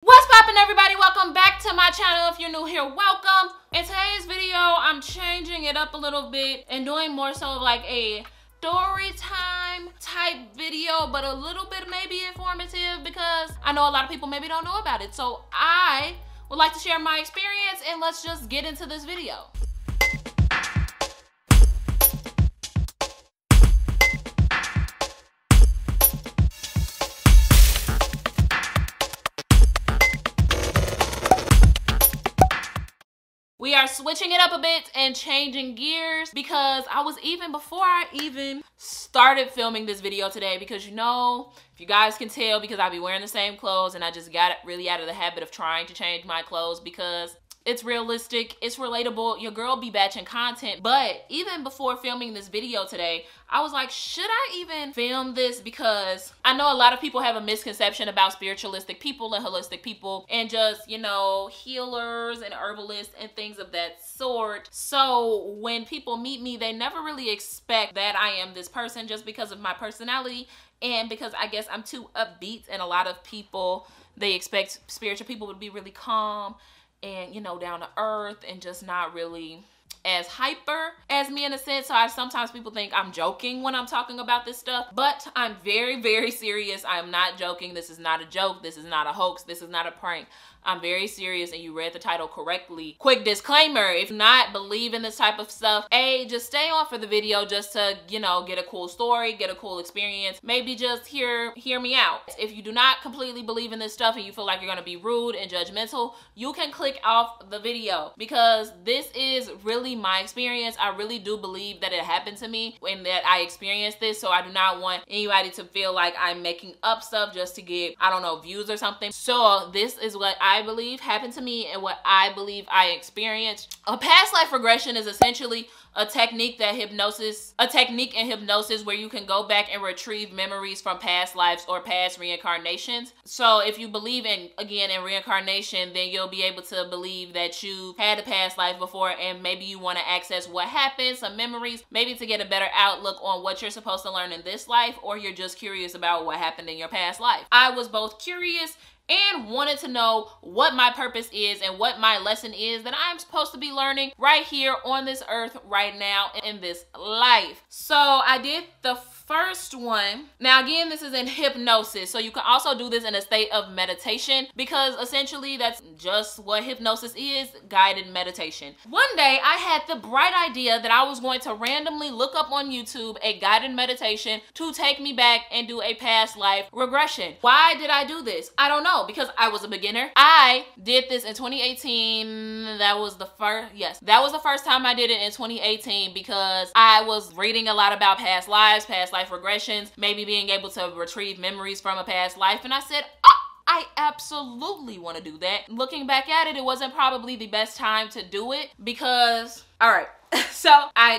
What's poppin', everybody? Welcome back to my channel. If you're new here, welcome. In today's video, I'm changing it up a little bit and doing more so like a story time type video, but a little bit maybe informative because I know a lot of people maybe don't know about it. So I would like to share my experience and let's just get into this video. We are switching it up a bit and changing gears because before I even started filming this video today, because you know, if you guys can tell, because I be wearing the same clothes and I just got really out of the habit of trying to change my clothes because it's realistic, it's relatable, your girl be batching content. But even before filming this video today, I was like, should I even film this? Because I know a lot of people have a misconception about spiritualistic people and holistic people and just, you know, healers and herbalists and things of that sort. So when people meet me, they never really expect that I am this person just because of my personality and because I guess I'm too upbeat, and a lot of people, they expect spiritual people to be really calm and, you know, down to earth and just not really as hyper as me in a sense. So sometimes people think I'm joking when I'm talking about this stuff, but I'm very, very serious. I'm not joking. This is not a joke. This is not a hoax. This is not a prank. I'm very serious, and you read the title correctly. Quick disclaimer, if you not believe in this type of stuff, just stay on for the video just to, you know, get a cool story, get a cool experience, maybe just hear me out. If you do not completely believe in this stuff and you feel like you're gonna be rude and judgmental, you can click off the video because this is really my experience. I really do believe that it happened to me and that I experienced this, so I do not want anybody to feel like I'm making up stuff just to get, I don't know, views or something. So this is what I believe happened to me and what I believe I experienced. A past life regression is essentially a technique in hypnosis where you can go back and retrieve memories from past lives or past reincarnations. So if you believe in reincarnation, then you'll be able to believe that you had a past life before, and maybe you want to access what happened, some memories, maybe to get a better outlook on what you're supposed to learn in this life, or you're just curious about what happened in your past life. I was both curious and wanted to know what my purpose is and what my lesson is that I'm supposed to be learning right here on this earth right now in this life. So I did the first one. Now again, this is in hypnosis, so you can also do this in a state of meditation because essentially that's just what hypnosis is, guided meditation. One day I had the bright idea that I was going to randomly look up on YouTube a guided meditation to take me back and do a past life regression. Why did I do this? I don't know, because I was a beginner. I did this in 2018. That was the first time I did it in 2018 because I was reading a lot about past lives, past life regressions, maybe being able to retrieve memories from a past life, and I said, oh, I absolutely want to do that. Looking back at it, it wasn't probably the best time to do it because, all right. So I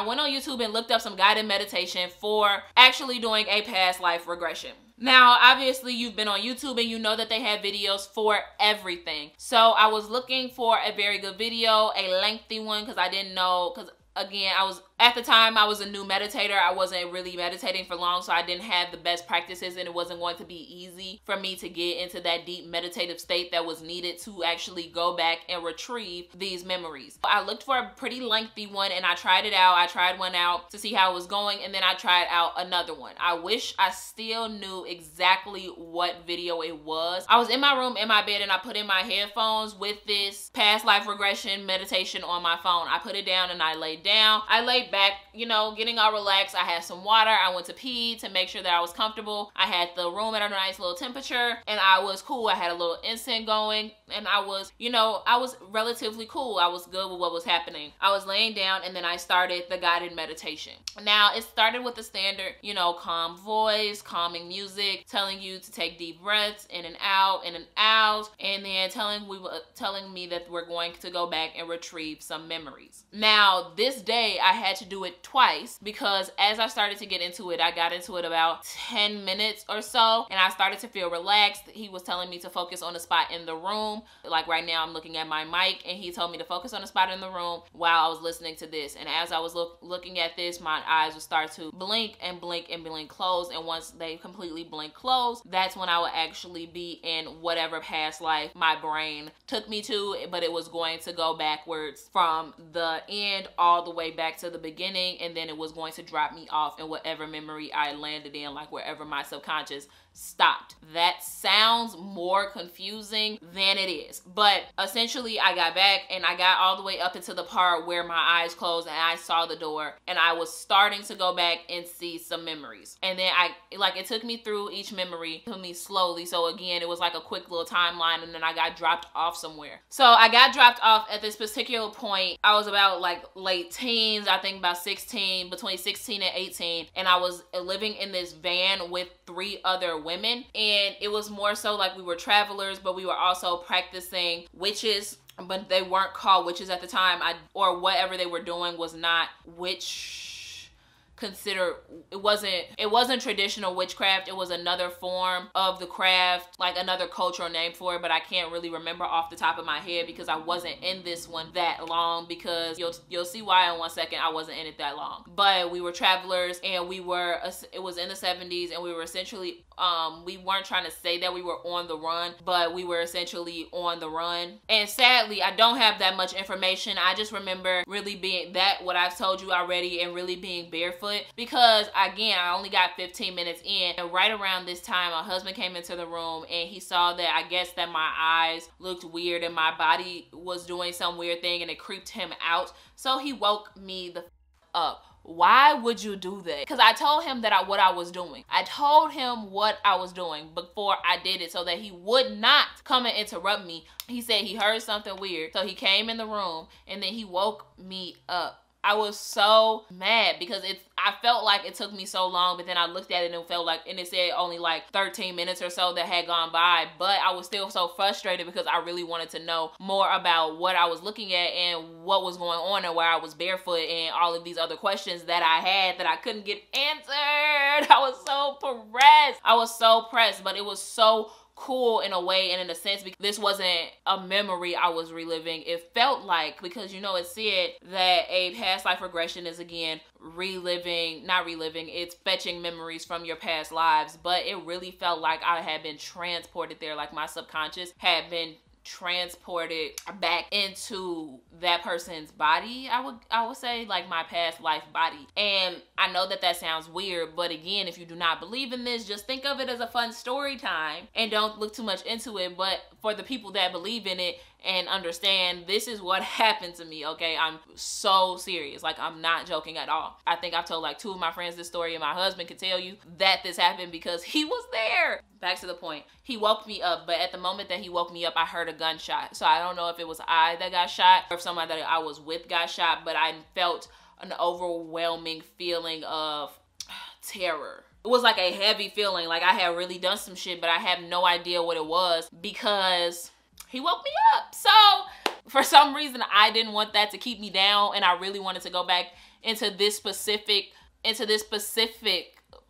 went on YouTube and looked up some guided meditation for actually doing a past life regression. Now, obviously, you've been on YouTube and you know that they have videos for everything. So I was looking for a very good video, a lengthy one, because I didn't know, because again, at the time I was a new meditator. I wasn't really meditating for long, so I didn't have the best practices, and it wasn't going to be easy for me to get into that deep meditative state that was needed to actually go back and retrieve these memories. I looked for a pretty lengthy one and I tried it out. I tried one out to see how it was going, and then I tried out another one. I wish I still knew exactly what video it was. I was in my room in my bed and I put in my headphones with this past life regression meditation on my phone. I put it down and I laid down. I laid back, you know, getting all relaxed. I had some water. I went to pee to make sure that I was comfortable. I had the room at a nice little temperature and I was cool. I had a little incense going and I was, you know, I was relatively cool. I was good with what was happening. I was laying down and then I started the guided meditation. Now it started with the standard, you know, calm voice, calming music, telling you to take deep breaths in and out, and then telling me that we're going to go back and retrieve some memories. Now this day I had to do it twice because as I started to get into it, I got into it about 10 minutes or so, and I started to feel relaxed. He was telling me to focus on the spot in the room. Like right now, I'm looking at my mic, and he told me to focus on the spot in the room while I was listening to this. And as I was looking at this, my eyes would start to blink and blink and blink close. And once they completely blink close, that's when I would actually be in whatever past life my brain took me to, but it was going to go backwards from the end all the way back to the beginning, and then it was going to drop me off in whatever memory I landed in, like wherever my subconscious stopped. That sounds more confusing than it is, but essentially I got back and I got all the way up into the part where my eyes closed and I saw the door, and I was starting to go back and see some memories, and then it took me through each memory to me slowly. So again, it was like a quick little timeline, and then I got dropped off somewhere. So I got dropped off at this particular point. I was about like late teens, I think about 16, between 16 and 18, and I was living in this van with 3 other women, and it was more so like we were travelers, but we were also practicing witches, but they weren't called witches at the time. Or whatever they were doing was not witch considered. It wasn't traditional witchcraft. It was another form of the craft, like another cultural name for it, but I can't really remember off the top of my head because I wasn't in this one that long, because you'll see why in one second. I wasn't in it that long. But we were travelers, and it was in the 70s, and we were essentially we weren't trying to say that we were on the run, but we were essentially on the run. And sadly, I don't have that much information. I just remember really being what I've told you already, and really being barefoot, because again, I only got 15 minutes in, and right around this time my husband came into the room, and he saw that I guess that my eyes looked weird and my body was doing some weird thing, and it creeped him out. So he woke me the up. Why would you do that? Because I told him what I was doing. I told him what I was doing before I did it, so that he would not come and interrupt me. He said he heard something weird, so he came in the room, and then he woke me up. I was so mad because I felt like it took me so long, but then I looked at it and it felt like, and it said only like 13 minutes or so that had gone by, but I was still so frustrated because I really wanted to know more about what I was looking at and what was going on, and where I was barefoot, and all of these other questions that I had that I couldn't get answered. I was so pressed. I was so pressed, but it was so cool in a way and in a sense, because this wasn't a memory I was reliving. It felt like, because it said that a past life regression is again not reliving, it's fetching memories from your past lives, but it really felt like I had been transported there, like my subconscious had been transported back into that person's body. I would say like my past life body. And I know that sounds weird, but again, if you do not believe in this, just think of it as a fun story time and don't look too much into it. But for the people that believe in it and understand, this is what happened to me, okay? I'm so serious. Like, I'm not joking at all. I think I've told like 2 of my friends this story, and my husband can tell you that this happened because he was there. Back to the point. He woke me up, but at the moment that he woke me up, I heard a gunshot. So I don't know if it was I that got shot or if someone that I was with got shot, but I felt an overwhelming feeling of terror. It was like a heavy feeling, like I had really done some shit, but I had no idea what it was because he woke me up. So for some reason, I didn't want that to keep me down, and I really wanted to go back into this specific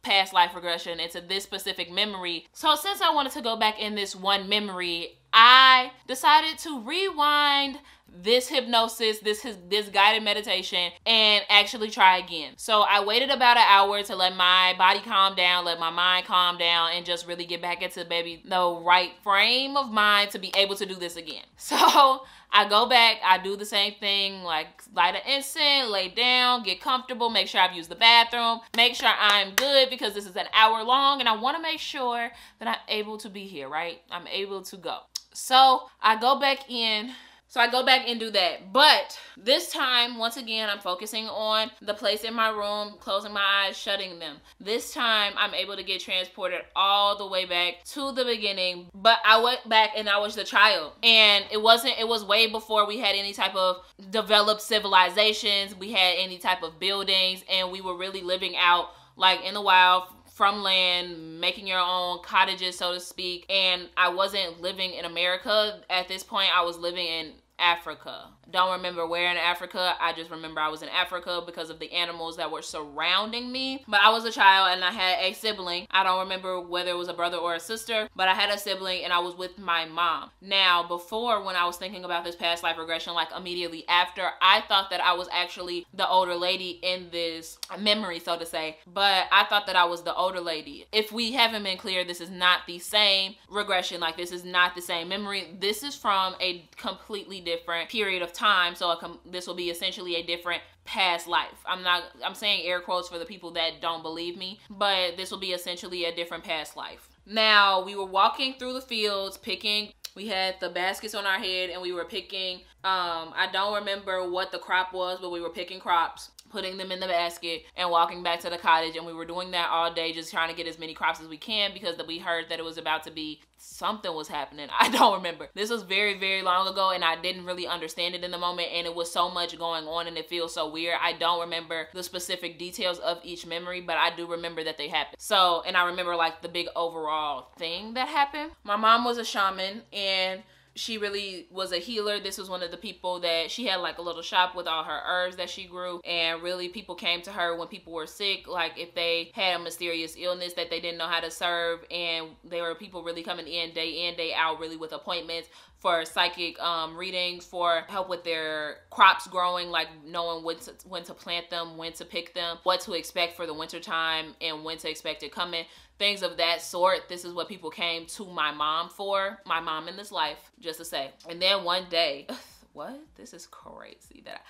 past life regression, into this specific memory. So since I wanted to go back in this one memory, I decided to rewind this hypnosis, this guided meditation, and actually try again. So I waited about an hour to let my body calm down, let my mind calm down, and just really get back into the right frame of mind to be able to do this again. So I go back, I do the same thing, like light an incense, lay down, get comfortable, make sure I've used the bathroom, make sure I'm good because this is an hour long and I want to make sure that I'm able to be here, right? I'm able to go. So I go back in. So I go back and do that. But this time, once again, I'm focusing on the place in my room, closing my eyes, shutting them. This time, I'm able to get transported all the way back to the beginning. But I went back and I was the child. And it was way before we had any type of developed civilizations. We had any type of buildings. And we were really living out like in the wild, from land, making your own cottages, so to speak. And I wasn't living in America at this point. I was living in Africa. Don't remember where in Africa. I just remember I was in Africa because of the animals that were surrounding me. But I was a child and I had a sibling. I don't remember whether it was a brother or a sister, but I had a sibling and I was with my mom. Now, before, when I was thinking about this past life regression, like immediately after, I thought that I was actually the older lady in this memory, so to say. But I thought that I was the older lady. If we haven't been clear, this is not the same regression. Like, this is not the same memory. This is from a completely different period of time. So this will be essentially a different past life. I'm saying air quotes for the people that don't believe me, but this will be essentially a different past life. Now, we were walking through the fields picking. We had the baskets on our head and we were picking, I don't remember what the crop was, but we were picking crops, putting them in the basket and walking back to the cottage. And we were doing that all day, just trying to get as many crops as we can, because we heard that it was about to be, something was happening. I don't remember. This was very, very long ago and I didn't really understand it in the moment, and it was so much going on and it feels so weird. I don't remember the specific details of each memory, but I do remember that they happened. So, and I remember like the big overall thing that happened. My mom was a shaman and she really was a healer. This was one of the people that she had like a little shop with all her herbs that she grew, and really people came to her when people were sick, like if they had a mysterious illness that they didn't know how to serve, and there were people really coming in, day out, really with appointments for psychic readings, for help with their crops growing, like knowing when to plant them, when to pick them, what to expect for the winter time, and when to expect it coming. Things of that sort. This is what people came to my mom for. My mom in this life, just to say. And then one day, what? This is crazy that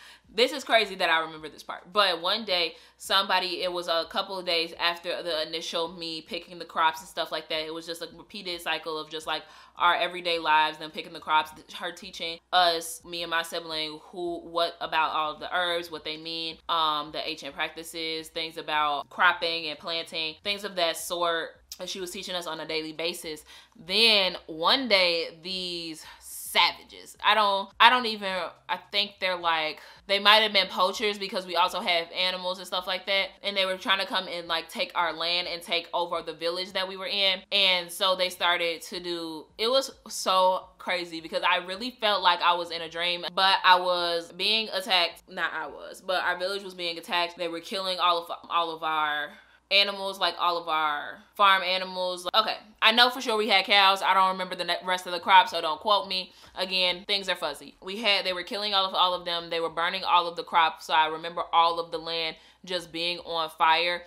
I remember this part. But one day, somebody, it was a couple of days after the initial me picking the crops and stuff like that. It was just a repeated cycle of just like our everyday lives, them picking the crops, her teaching us, me and my sibling, what about all of the herbs, what they mean, the ancient practices, things about cropping and planting, things of that sort. And she was teaching us on a daily basis. Then one day, these savages, I think they're like, they might have been poachers, because we also have animals and stuff like that, and they were trying to come and like take our land and take over the village that we were in. And so they started to do, it was so crazy because I really felt like I was in a dream, but I was being attacked. But our village was being attacked. They were killing all of our animals, like all of our farm animals. Okay, I know for sure we had cows. I don't remember the rest of the crops, so don't quote me. Again, things are fuzzy. They were killing all of them. They were burning all of the crops, so I remember all of the land just being on fire.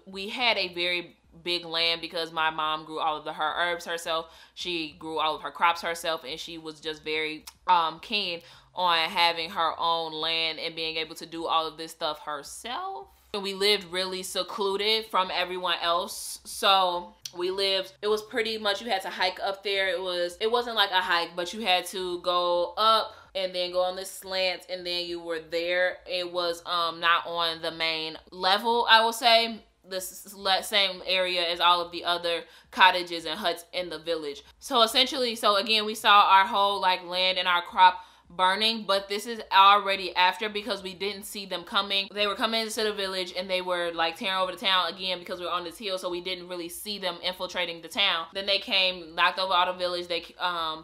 We had a very big land because my mom grew all of her herbs herself. She grew all of her crops herself, and she was just very keen on having her own land and being able to do all of this stuff herself. We lived really secluded from everyone else. So it was pretty much, you had to hike up there. It wasn't like a hike, but you had to go up and then go on this slant, and then you were there. It was not on the main level, I will say. The same area as all of the other cottages and huts in the village. So essentially, again, we saw our whole like land and our crop burning, but this is already after, because we didn't see them coming. They were coming into the village and they were like tearing over the town again, because we were on this hill, so we didn't really see them infiltrating the town. Then they came, knocked over all the village. They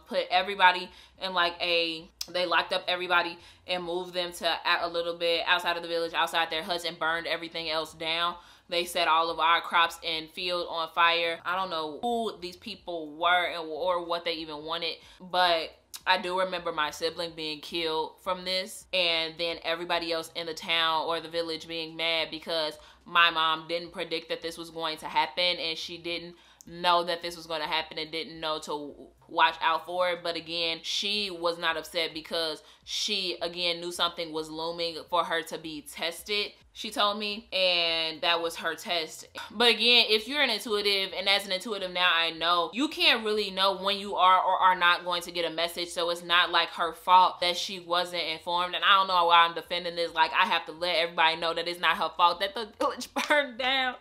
put everybody in like they locked up everybody and moved them to a little bit outside of the village, outside their huts, and burned everything else down. They set all of our crops and field on fire. I don't know who these people were or what they even wanted, but I do remember my sibling being killed from this, and then everybody else in the town or the village being mad because my mom didn't predict that this was going to happen, and she didn't know that this was going to happen and didn't know to watch out for it. But again, she was not upset because she again knew something was looming for her to be tested, she told me, and that was her test. But again, if you're an intuitive, and as an intuitive now, I know you can't really know when you are or are not going to get a message. So it's not like her fault that she wasn't informed. And I don't know why I'm defending this. Like, I have to let everybody know that it's not her fault that the village burned down.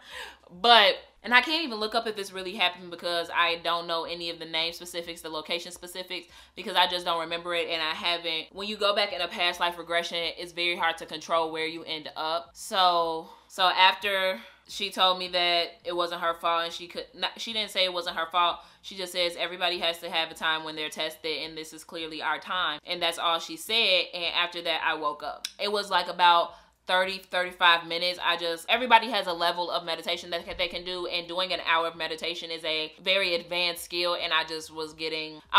But, and I can't even look up if this really happened because I don't know any of the name specifics, the location specifics, because I just don't remember it. And I haven't, when you go back in a past life regression, it's very hard to control where you end up. So after She told me that it wasn't her fault, and she didn't say it wasn't her fault. She just says everybody has to have a time when they're tested, and this is clearly our time. And that's all she said. And after that, I woke up. It was like about 30-35 minutes. Everybody has a level of meditation that they can do, and doing an hour of meditation is a very advanced skill. And I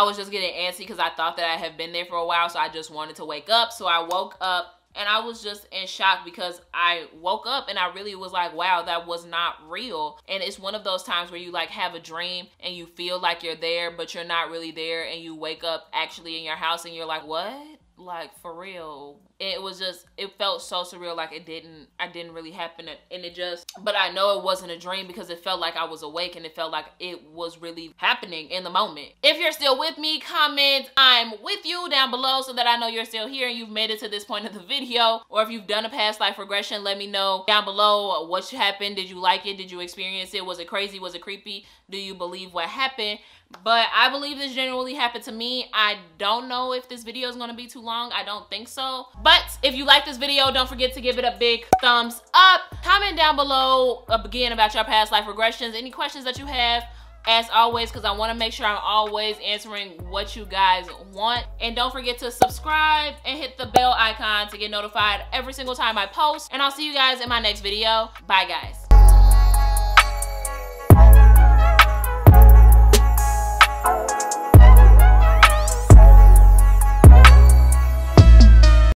was just getting antsy because I thought that I had been there for a while, so I just wanted to wake up. So I woke up, and I was just in shock because I woke up and I really was like, wow, that was not real. And it's one of those times where you like have a dream and you feel like you're there, but you're not really there, and you wake up actually in your house and you're like, what? Like, for real. It felt so surreal, like it didn't really happen, but I know it wasn't a dream because it felt like I was awake, and it felt like it was really happening in the moment. If you're still with me, comment "I'm with you" down below so that I know you're still here and you've made it to this point of the video. Or if you've done a past life regression, let me know down below what happened. Did you like it? Did you experience it? Was it crazy? Was it creepy? Do you believe what happened? But I believe this genuinely happened to me. I don't know if this video is going to be too long. I don't think so. But if you like this video, don't forget to give it a big thumbs up. Comment down below again about your past life regressions. Any questions that you have, as always, because I want to make sure I'm always answering what you guys want. And don't forget to subscribe and hit the bell icon to get notified every single time I post. And I'll see you guys in my next video. Bye, guys.